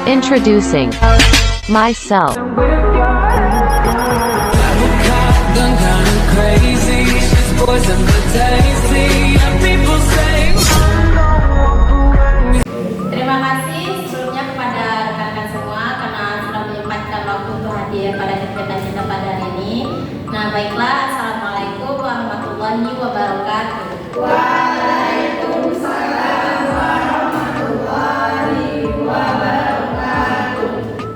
Introducing myself. Terima kasih sebelumnya kepada rekan-rekan semua karena sudah menyempatkan waktu untuk hadir pada kegiatan kita pada hari ini. Nah, baiklah, assalamualaikum warahmatullahi wabarakatuh. Waalaikumsalam warahmatullahi wabarakatuh.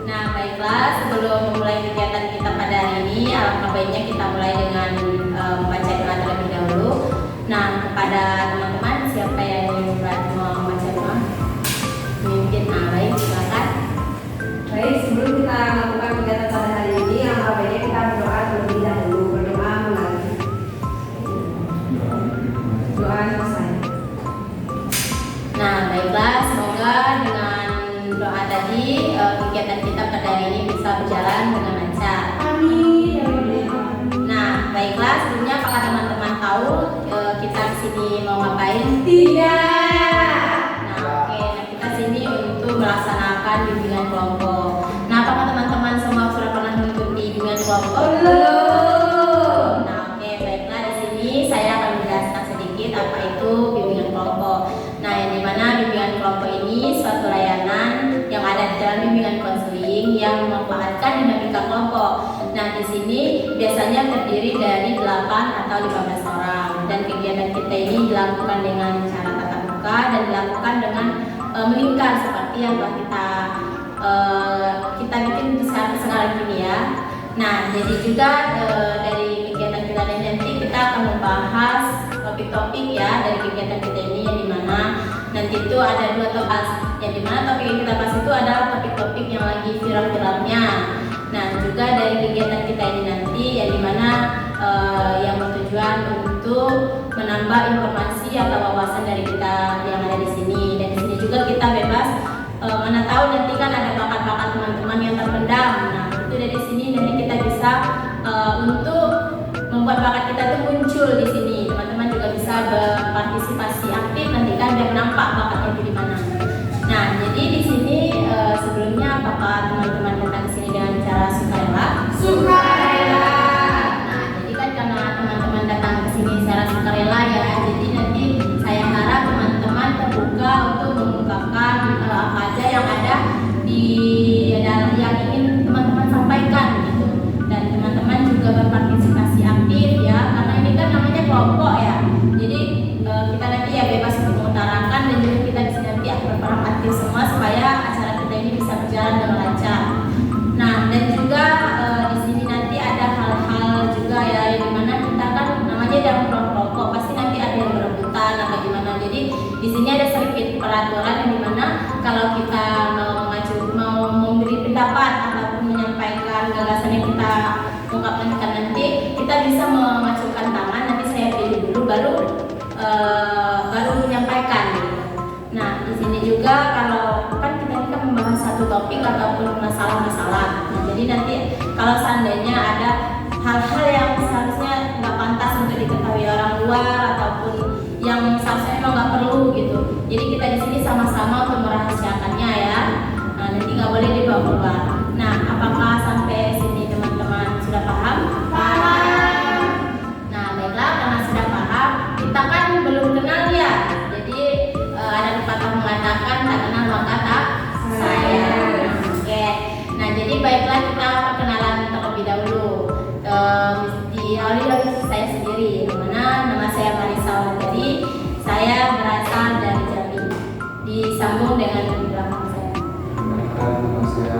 Nah, baiklah, sebelum memulai kegiatan kita pada hari ini, alangkah baiknya kita mulai dengan membaca doa terlebih dahulu. Nah, kepada teman-teman siapa yang ingin membaca doa? Memimpin, baik, silakan. Baik, sebelum kita melakukan kegiatan pada hari ini, alangkah baiknya kita berdoa terlebih dahulu. Berdoa mulai. Doa selesai. Nah, baiklah, semoga dengan doa tadi kegiatan kita pada hari ini bisa berjalan dengan lancar. Amin. Nah, baiklah, sebelumnya apakah teman-teman tahu kita di sini mau ngapain? Tidak. Nah, oke, nah kita sini untuk melaksanakan bimbingan kelompok. Nah, apakah teman-teman semua sudah pernah mengikuti bimbingan kelompok? Belum. Nah, oke, baiklah, di sini saya akan menjelaskan sedikit apa itu bimbingan kelompok. Nah, yang dimana bimbingan kelompok ini suatu layanan yang ada di dalam bimbingan konseling yang memanfaatkan dinamika kelompok. Nah, di sini biasanya terdiri dari 8 atau 15 orang dan kegiatan kita ini dilakukan dengan cara tatap muka dan dilakukan dengan melingkar seperti yang telah kita bikin sekarang ini ya. Nah, jadi juga dari kegiatan kita nanti kita akan membahas topik-topik ya dari kegiatan kita ini yang dimana nanti itu ada 2 topik yang dimana topik yang kita bahas itu adalah topik-topik yang lagi viral-viralnya. Nah, juga dari kegiatan kita ini nanti yang dimana yang bertujuan untuk menambah informasi atau wawasan dari kita yang ada di sini. Dan di sini juga kita bebas mana tahu nanti kan ada bakat-bakat teman-teman yang terpendam. Nah, itu dari sini nanti kita bisa untuk membuat bakat kita itu muncul di sini. Teman-teman juga bisa berpartisipasi aktif nanti kan biar nampak bakatnya itu di mana. Nah, jadi di sini sebelumnya apakah teman-teman datang ke sini dengan cara sukarela? Sukarela. Nah, jadi kan karena teman-teman datang ke sini secara sukarela ya, jadi nanti saya harap teman-teman terbuka untuk mengungkapkan apa aja yang ada di dalam yang ingin teman-teman sampaikan gitu. Dan teman-teman juga berpartisipasi aktif ya, karena ini kan namanya kelompok ya. Jadi kita nanti ya bebas untuk mengutarakan dan juga kita di sini nanti akan berperan aktif semua supaya acara kita ini bisa berjalan dengan lancar. Nah, dan juga di sini nanti ada hal-hal juga ya yang dimana kita kan namanya dalam kelompok pasti nanti ada yang berebutan atau gimana. Jadi di sini ada sedikit peraturan yang dimana kalau kita mau memberi pendapat ataupun menyampaikan gagasan yang kita ungkapkan nanti kita bisa mengajukan tangan, nanti saya pilih dulu baru menyampaikan gitu. Nah, di sini juga kalau kan kita ini kan membahas satu topik ataupun masalah-masalah. Nah, jadi nanti kalau seandainya ada hal-hal yang seharusnya nggak pantas untuk diketahui orang luar ataupun yang seharusnya memang nggak perlu gitu. Jadi kita di sini sama-sama untuk merahasiakannya ya. Nah, nanti nggak boleh dibawa keluar. Nah, apakah sampai sini teman-teman sudah paham? Paham. Nah, baiklah, karena sudah paham, kita kan belum kenal ya. Jadi ada pepatah mengatakan tak kenal maka tak sayang. Oke. Nah, jadi baiklah kita perkenalan terlebih dahulu. Diawali dari saya sendiri, mana nama saya Marisa Wulandari. Saya berasal dari Jambi. Disambung dengan belakang saya. Nama saya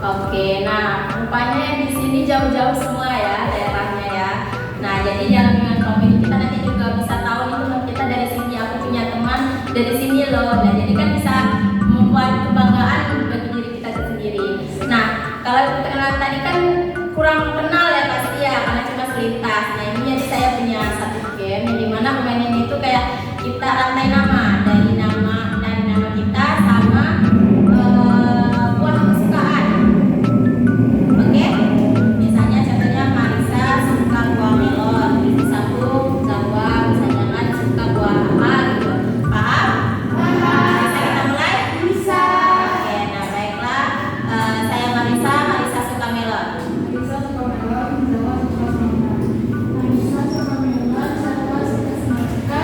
Oke, nah rupanya di sini jauh-jauh semua ya daerahnya ya. Nah, jadi yang dengan komedi kita nanti juga bisa tahu nih teman kita dari sini. Aku punya teman dari sini loh. Nah, jadi kan bisa membuat kebanggaan bagi diri kita sendiri. Nah, kalau perkenalan tadi kan kurang kenal ya pasti ya, karena cuma selintas. Nah, ini jadi saya punya satu game yang dimana pemain ini itu kayak kita rantai nama dari nama kita sama buah kesukaan. Oke, misalnya contohnya Marisa suka buah melon, satu Zawa misalnya kan suka buah apa gitu. Paham? Bisa kita mulai? Bisa. Oke, nah baiklah. Saya Marisa suka melon. Marisa suka melon, Zawa suka semangka. Marisa suka melon, Zawa suka semangka.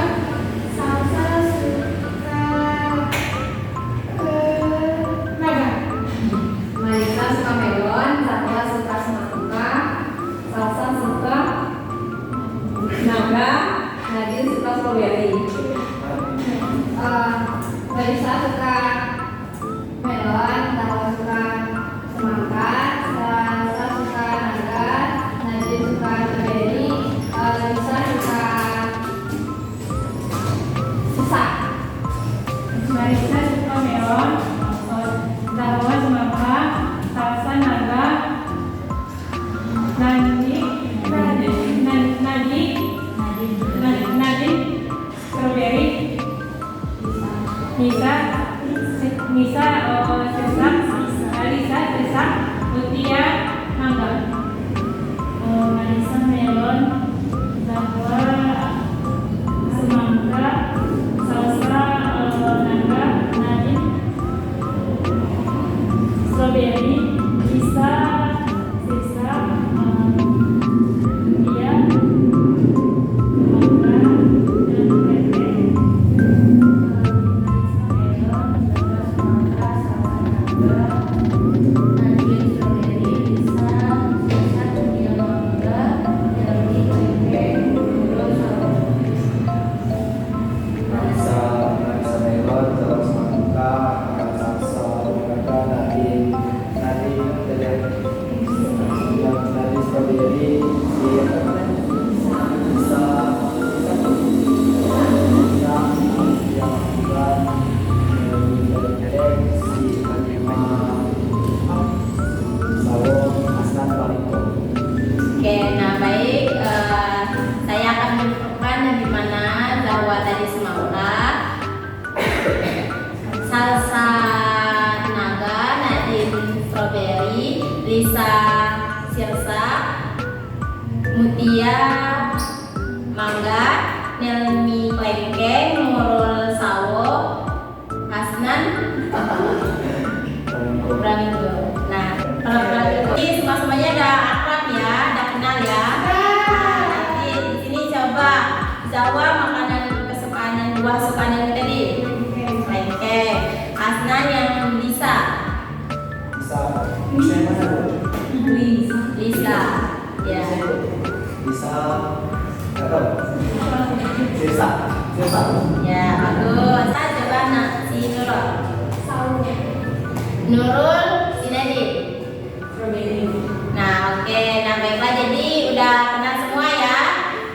Salsa suka naga. Marisa suka melon, Zawa suka semangka. Salsa suka naga. Nadine suka strawberry. Marisa suka melon, Zawa suka semangka, Salsa suka naga, Nadine suka strawberry, Marisa suka susah. Marisa suka melon, Zawa semangka, Salsa naga, Nadine strawberry, Nisa sirsak, Mutia mangga. Marisa melon, Zawa semangka, Salsa naga, Nadine strawberry, Nisa sirsak, Mutia mangga, dan Pepe. Marisa melon, Zawa semangka, Salsa naga, Nadine strawberry, Oke, nah baik, saya akan menunjukkan yang dimana Zawa tadi semangka, Salsa naga, Nadine strawberry, Lisa sirsak, Mutia mangga, Nelmi klengkeng, Nurul sawo, Hasnan Bramingo. Nah, kalau Bramingo ini semua-semuanya udah akrab ya, udah kenal ya. Nah, nanti di sini coba Zawa makanan kesukaan yang buah kesukaan yang tadi. Klengkeng. Hasnan yang Lisa. Bisa yang mana Bu? Lisa. Ya. Bisa apa? Sirsa. Ya, bagus. Kita coba si Nurul. Nurul, si Nadine. Nah, oke. Nah, baiklah. Jadi udah kenal semua ya.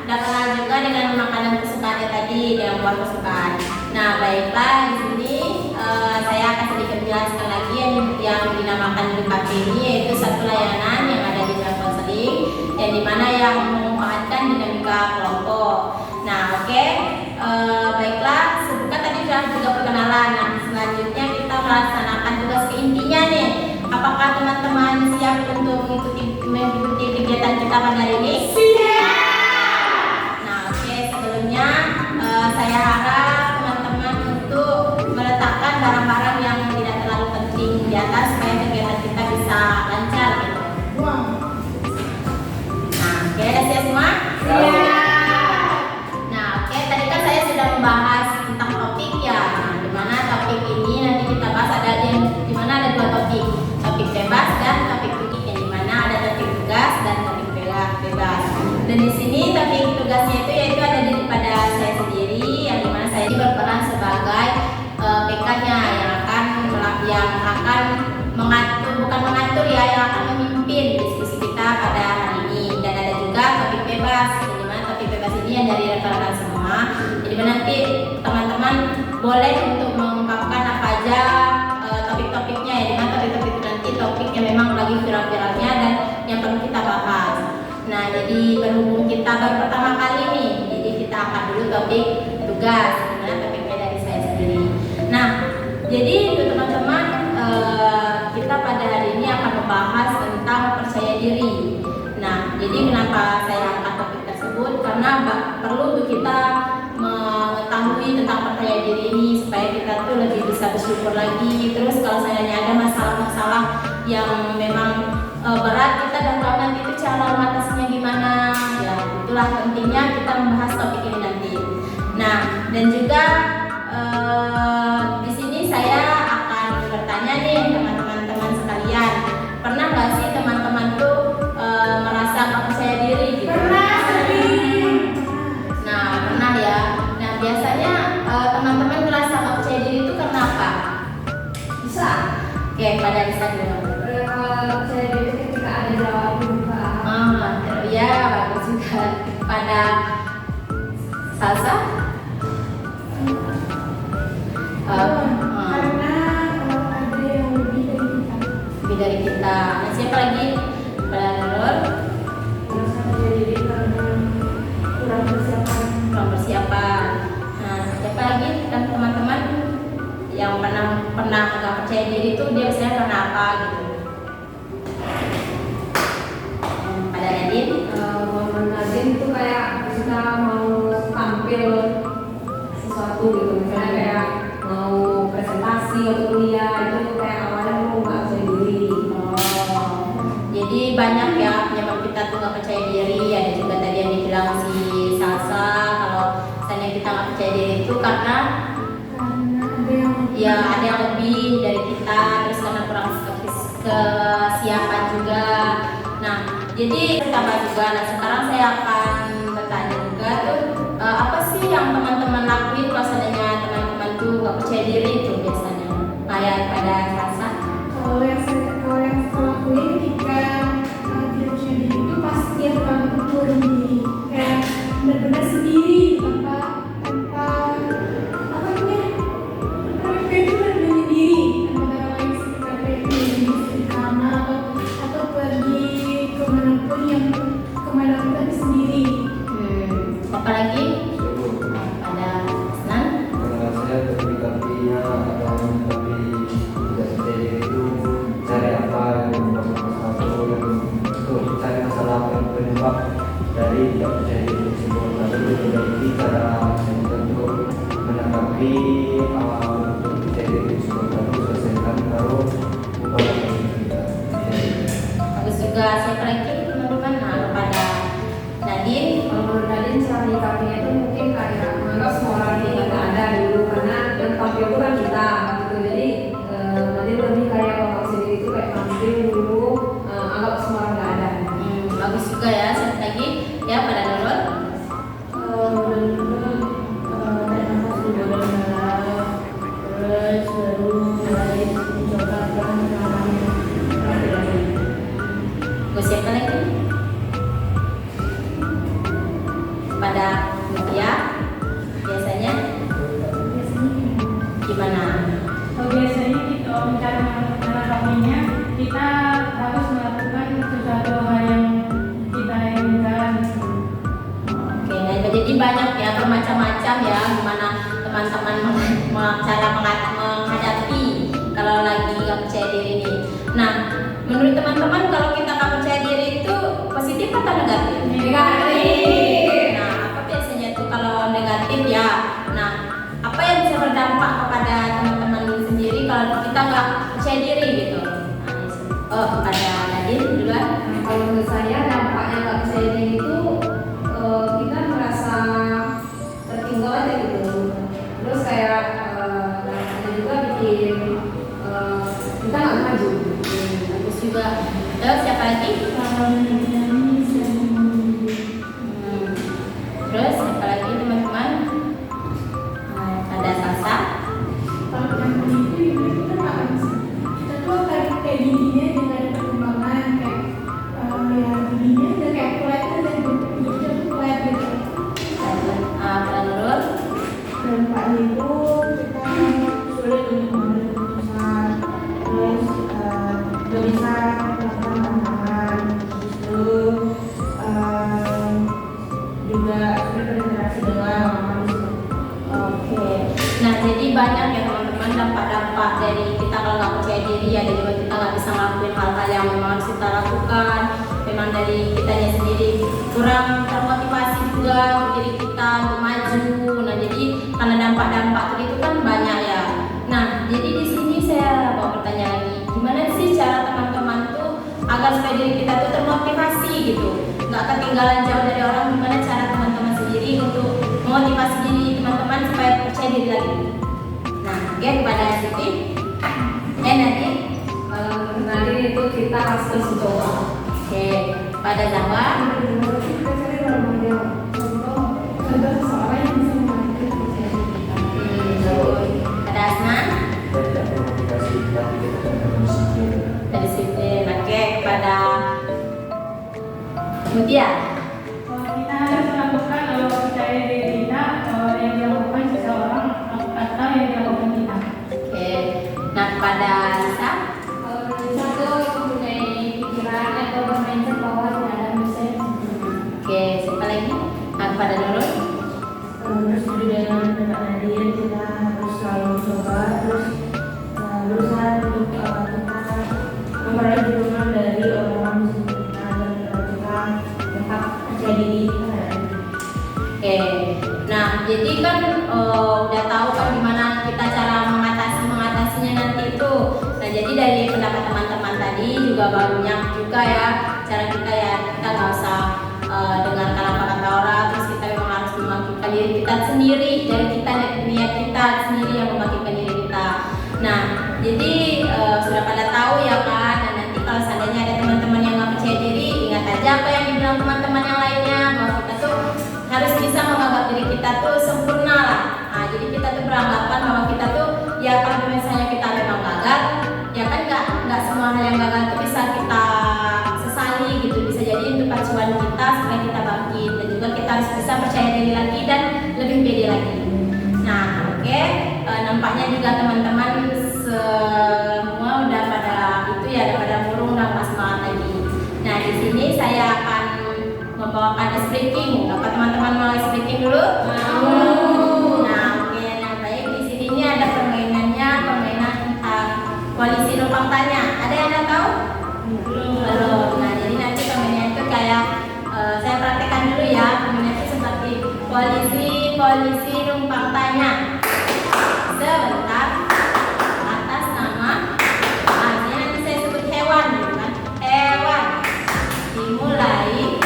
Udah kenal juga dengan makanan kesukaannya tadi, dengan buah kesukaan. Nah, baiklah. Di sini saya akan sedikit jelaskan lagi yang dinamakan di kafe ini, yaitu satu layanan yang ada di bidang konseling, yang dimana yang memanfaatkan dinamika kelompok. Nah, oke. Baiklah. Sebutkan tadi sudah juga perkenalan. Nah, selanjutnya kita melaksanakan tugas keintinya nih. Apakah teman-teman siap untuk mengikuti kegiatan kita pada hari ini? Siap. Nah, oke. Sebelumnya saya harap teman-teman untuk meletakkan barang-barang yang tidak terlalu penting di atas supaya kegiatan kita bisa lancar gitu. Nah, oke, ada siap semua? Siap. Nah, oke. Tadi kan saya sudah membahas tentang topik ya. Nah, di mana topik ini nanti kita bahas ada di mana ada dua topik. Topik bebas dan topik unik, yang dimana ada topik tugas dan topik bebas. Dan di sini topik tugasnya itu yaitu ada pada saya sendiri, yang dimana saya berperan sebagai PK-nya yang akan dari rekan-rekan semua. Jadi nanti teman-teman boleh untuk mengungkapkan apa aja topik-topiknya ya, dengan topik-topik itu nanti topik yang memang lagi viral-viralnya dan yang perlu kita bahas. Nah, jadi berhubung kita baru pertama kali nih, jadi kita akan dulu topik tugas, dimana topiknya dari saya sendiri. Nah, jadi untuk teman-teman kita pada hari ini akan membahas tentang percaya diri. Nah, jadi kenapa saya angkat topik tersebut? Karena perlu untuk kita mengetahui tentang percaya diri ini supaya kita tuh lebih bisa bersyukur lagi. Terus kalau seandainya ada masalah-masalah yang memang berat, kita dan tahu nanti itu cara mengatasinya gimana. Ya, itulah pentingnya kita membahas topik ini nanti. Nah, dan juga di sini saya akan bertanya nih teman-teman sekalian, pernah nggak sih teman-teman tuh merasa nggak percaya diri gitu? Nah, pernah ya. Nah, biasanya teman-teman merasa nggak percaya diri itu karena apa? Bisa? Oke, pada bisa dulu. Percaya diri ketika ada jawaban. Ya, bagus juga. Pada Salsa? Karena ada yang lebih dari kita. Nah, siapa lagi? Pada Nurul? Merasa percaya diri karena kurang persiapan. Nah, siapa lagi? Dan teman-teman yang pernah nggak percaya diri itu dia biasanya karena apa gitu? Pada Nadine? Momen Nadine itu kayak kita mau tampil sesuatu gitu, misalnya kayak mau presentasi atau kuliah, itu kayak awalnya mau nggak percaya diri. Jadi banyak ya penyebab kita tuh nggak percaya diri. Ada juga tadi yang dibilang si Salsa, kalau misalnya kita nggak percaya diri itu karena ada yang lebih dari kita, terus karena kurang kesiapan juga. Nah, jadi tambah juga. Nah, sekarang saya akan bertanya juga tuh apa sih yang teman-teman lakuin kalau seandainya teman-teman tuh nggak percaya diri itu biasanya? Kayak pada Salsa? Kalau yang saya lakuin ketika tidak percaya diri itu pasti yang paling turun diri, kayak benar-benar sendiri tanpa apa namanya, kayak itu benar-benar sendiri tanpa ada orang yang sekitar, kayak di kamar atau pergi kemanapun tapi sendiri. Apa lagi? Pada Asnan? Karena saya menyikapinya atau menyikapi tidak percaya diri itu cari apa yang menyebabkan sesuatu yang untuk cari masalah yang penyebab dari tidak percaya diri tersebut, lalu memperbaiki cara kita untuk menanggapi untuk percaya diri tersebut, lalu selesaikan baru buka lagi kita. Bagus juga. Siapa lagi teman-teman? Nah, pada Nadine? Kalau menurut Nadine cara menyikapinya itu mungkin kayak menganggap semua orang ini nggak ada dulu, karena yang tampil itu kan kita gitu. Jadi Nadine lebih kayak kalau sendiri itu kayak tampil dulu, anggap semua orang nggak ada. Bagus juga ya. Siapa lagi? Ya, pada Nurul? Siapa lagi? Pada Mutia? Biasanya gimana? Biasanya kita cara menanggapinya, kita harus melakukan sesuatu hal yang kita inginkan. Oke, nah jadi banyak ya, bermacam-macam ya gimana teman-teman cara menghadapi kalau lagi nggak percaya diri ini. Nah, menurut teman-teman kalau kita nggak percaya diri itu positif atau negatif? Negatif. Nah, apa biasanya tuh kalau negatif ya? Nah, apa yang bisa berdampak kepada teman-teman sendiri kalau kita nggak percaya diri gitu? Nah, pada Nadine duluan. Kalau menurut saya dampaknya nggak percaya diri itu kita merasa tertinggal aja gitu. Terus kayak dampaknya juga bikin kita nggak maju. Bagus juga. Terus siapa lagi? Terus siapa lagi teman-teman? Ada Salsa? Kalau yang begitu kita nggak bisa. Kita tuh kayak gini aja nggak ada perkembangan, kayak ya gini aja kayak flat aja gitu. Kita tuh flat gitu. nggak bisa ngelakuin hal-hal yang memang harus kita lakukan, memang dari kitanya sendiri kurang termotivasi juga untuk diri kita untuk maju. Nah jadi karena dampak-dampak itu kan banyak ya. Nah jadi di sini saya mau bertanya lagi, gimana sih cara teman-teman tuh agar supaya diri kita tuh termotivasi gitu, nggak ketinggalan jauh dari orang. Gimana cara teman-teman sendiri untuk memotivasi diri teman-teman supaya percaya diri lagi? Nah, oke, kepada Siti, nanti Nanti itu kita harus terus coba. oke, pada Zahwa, Contoh seseorang yang bisa membangkitkan percaya diri kita. pada Asma, Kita tidak termotivasi, tapi kita tidak berdisiplin. dari disiplin, oke, kepada Mutia, Kita harus melakukan percaya diri kita yang dilakukan seseorang atau yang dilakukan kita. oke, nah kepada Lisa, Kalau Indonesia tuh mempunyai pikiran atau bermindset bahwa tidak ada manusia yang sempurna. oke, siapa lagi? Nah kepada Nurul, Terus juga dengan pendapat Nadir kita harus selalu coba terus berusaha untuk kita memperoleh dukungan dari orang-orang di sekitar kita agar kita tetap percaya diri terhadap diri. oke, nah jadi kan udah tahu kan gimana kita cara mengatasinya nanti itu. Nah jadi dari pendapat teman-teman tadi juga banyak juga ya cara kita ya, kita nggak usah dengarkan apa kata orang, terus kita memang harus membangkitkan diri kita sendiri, dari kita dari niat kita sendiri yang membangkitkan diri kita. Nah jadi sudah pada tahu ya kan. Dan nanti kalau seandainya ada teman-teman yang nggak percaya diri, ingat aja apa yang dibilang teman-teman yang lainnya, bahwa kita tuh harus bisa menganggap diri kita tuh sempurna lah. Nah, jadi kita tuh beranggapan bahwa kita tuh ya kalau misalnya kita memang gagal, ya kan nggak semua hal yang gagal itu bisa kita sesali gitu. Bisa jadi itu pacuan kita supaya kita bangkit, dan juga kita harus bisa percaya diri lagi dan lebih pede lagi. Nah, oke, nampaknya juga teman-teman semua udah pada itu ya, udah pada murung, udah pas semangat lagi. Nah, di sini saya akan membawakan ice breaking. Apa teman-teman mau ice breaking dulu? Nah, oke. Nah, baik, di sini ini ada permainannya, permainan koalisi numpang tanya. Ada yang ada tahu? Belum. Nah, jadi nanti permainannya itu kayak saya praktekkan dulu ya. Permainan itu seperti koalisi numpang tanya. Sebentar, atas nama, ini nanti saya sebut hewan, kan? Hewan. Dimulai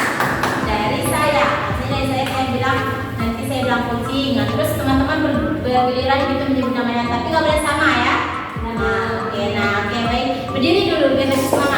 dari saya. Jadi saya kayak bilang, nanti saya bilang kucing. Nah, terus teman-teman bergiliran gitu menyebut namanya, tapi nggak boleh sama ya. Nah, oke, baik. Berdiri dulu biar lebih semangat.